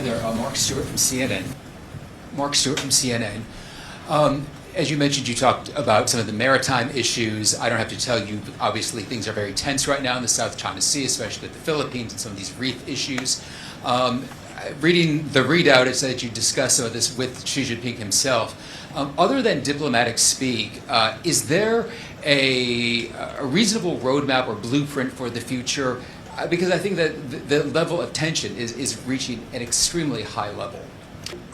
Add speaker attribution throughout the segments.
Speaker 1: there. Mark Stewart from CNN. Mark Stewart from CNN. As you mentioned, you talked about some of the maritime issues. I don't have to tell you, obviously, things are very tense right now in the South China Sea, especially with the Philippines and some of these reef issues. Reading the readout, it said that you discussed some of this with Xi Jinping himself. Other than diplomatic speak, is there a reasonable roadmap or blueprint for the future? Because I think that the level of tension is reaching an extremely high level.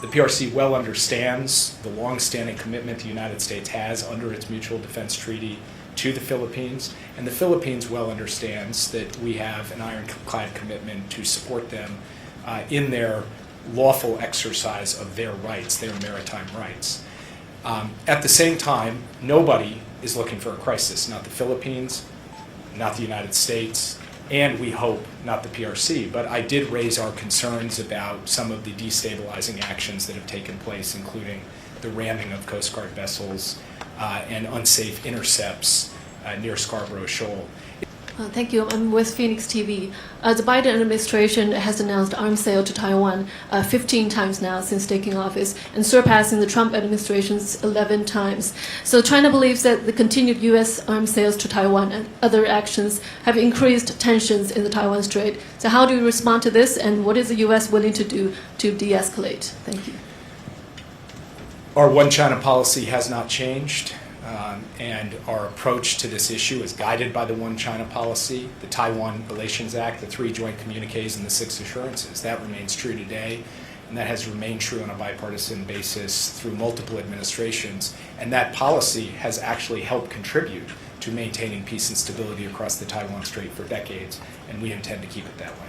Speaker 2: The PRC well understands the long-standing commitment the United States has under its Mutual Defense Treaty to the Philippines, and the Philippines well understands that we have an ironclad commitment to support them in their lawful exercise of their rights, their maritime rights. At the same time, nobody is looking for a crisis, not the Philippines, not the United States, and we hope not the PRC. But I did raise our concerns about some of the destabilizing actions that have taken place, including the ramming of Coast Guard vessels and unsafe intercepts near Scarborough Shoal.
Speaker 3: Thank you. I'm with Phoenix TV. The Biden administration has announced arms sale to Taiwan 15 times now since taking office, and surpassing the Trump administration's 11 times. So China believes that the continued U.S. arms sales to Taiwan and other actions have increased tensions in the Taiwan Strait. So how do you respond to this, and what is the U.S. willing to do to de-escalate? Thank you.
Speaker 2: Our one China policy has not changed. And our approach to this issue is guided by the One China policy, the Taiwan Relations Act, the 3 joint communiques, and the 6 assurances. That remains true today, and that has remained true on a bipartisan basis through multiple administrations. And that policy has actually helped contribute to maintaining peace and stability across the Taiwan Strait for decades, and we intend to keep it that way.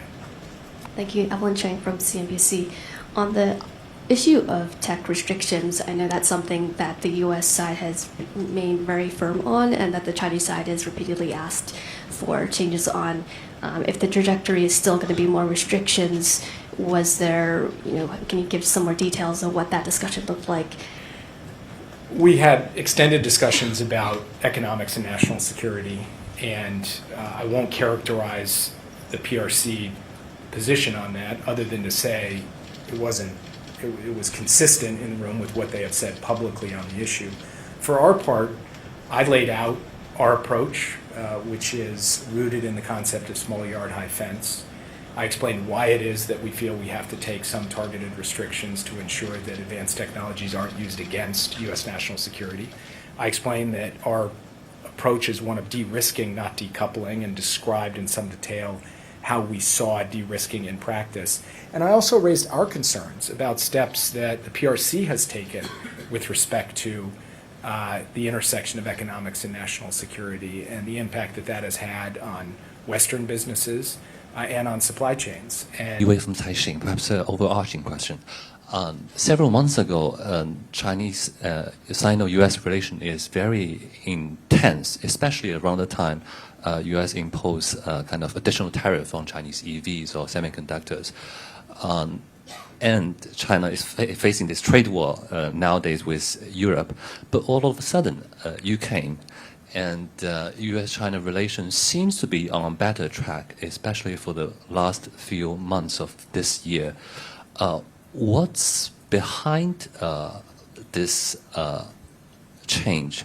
Speaker 4: Thank you. Evelyn Chang from CNBC. On the issue of tech restrictions, I know that's something that the U.S. side has remained very firm on, and that the Chinese side has repeatedly asked for changes on. If the trajectory is still going to be more restrictions, was there, can you give some more details on what that discussion looked like?
Speaker 2: We had extended discussions about economics and national security, and I won't characterize the PRC position on that other than to say it was consistent in the room with what they have said publicly on the issue. For our part, I laid out our approach, which is rooted in the concept of small yard, high fence. I explained why it is that we feel we have to take some targeted restrictions to ensure that advanced technologies aren't used against U.S. national security. I explained that our approach is one of de-risking, not decoupling, and described in some detail how we saw de-risking in practice. And I also raised our concerns about steps that the PRC has taken with respect to the intersection of economics and national security and the impact that that has had on Western businesses and on supply chains.
Speaker 5: Away from Taixing, perhaps an overarching question. Several months ago, Chinese Sino-U.S. relation is very intense, especially around the time U.S. imposed kind of additional tariff on Chinese EVs or semiconductors. And China is facing this trade war nowadays with Europe. But all of a sudden, you came, and U.S.-China relations seems to be on a better track, especially for the last few months of this year. What's behind this change?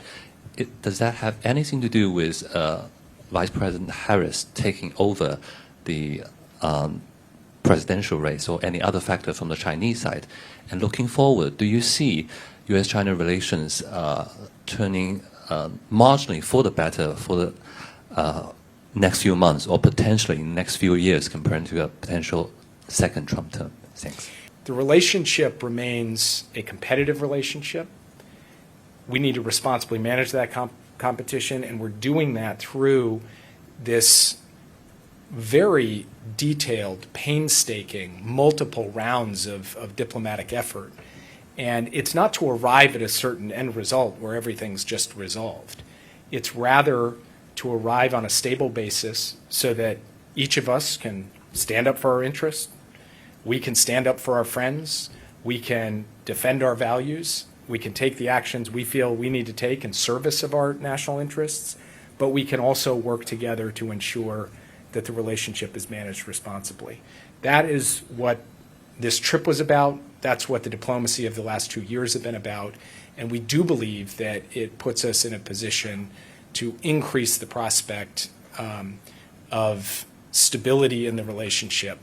Speaker 5: Does that have anything to do with Vice President Harris taking over the presidential race, or any other factor from the Chinese side? And looking forward, do you see U.S.-China relations turning marginally for the better for the next few months, or potentially in the next few years, compared to a potential second Trump term? Thanks.
Speaker 2: The relationship remains a competitive relationship. We need to responsibly manage that competition, and we're doing that through this very detailed, painstaking, multiple rounds of diplomatic effort. And it's not to arrive at a certain end result where everything's just resolved. It's rather to arrive on a stable basis so that each of us can stand up for our interests, we can stand up for our friends, we can defend our values, we can take the actions we feel we need to take in service of our national interests, but we can also work together to ensure that the relationship is managed responsibly. That is what this trip was about. That's what the diplomacy of the last 2 years have been about. And we do believe that it puts us in a position to increase the prospect of stability in the relationship.